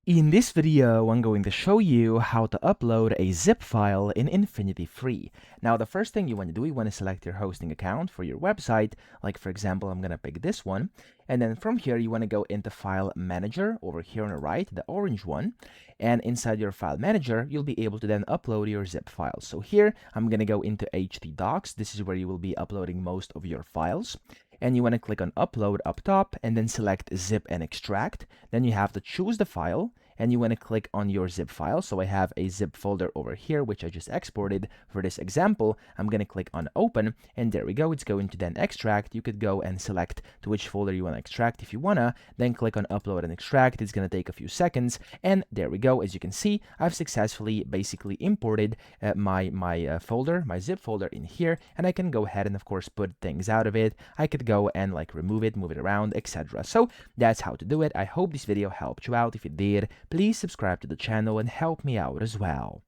In this video, I'm going to show you how to upload a zip file in InfinityFree. Now, the first thing you want to do, you want to select your hosting account for your website. Like, for example, I'm going to pick this one. And then from here, you want to go into File Manager over here on the right, the orange one. And inside your File Manager, you'll be able to then upload your zip files. So here, I'm going to go into htdocs. This is where you will be uploading most of your files. And you want to click on Upload up top and then select Zip and Extract. Then you have to choose the file and you want to click on your zip file. So I have a zip folder over here, which I just exported for this example. I'm going to click on Open, and there we go. It's going to then extract. You could go and select to which folder you want to extract if you want to, then click on Upload and Extract. It's going to take a few seconds, and there we go. As you can see, I've successfully basically imported my folder, my zip folder in here, and I can go ahead and, of course, put things out of it. I could go and like remove it, move it around, etc. So that's how to do it. I hope this video helped you out. If it did, please subscribe to the channel and help me out as well.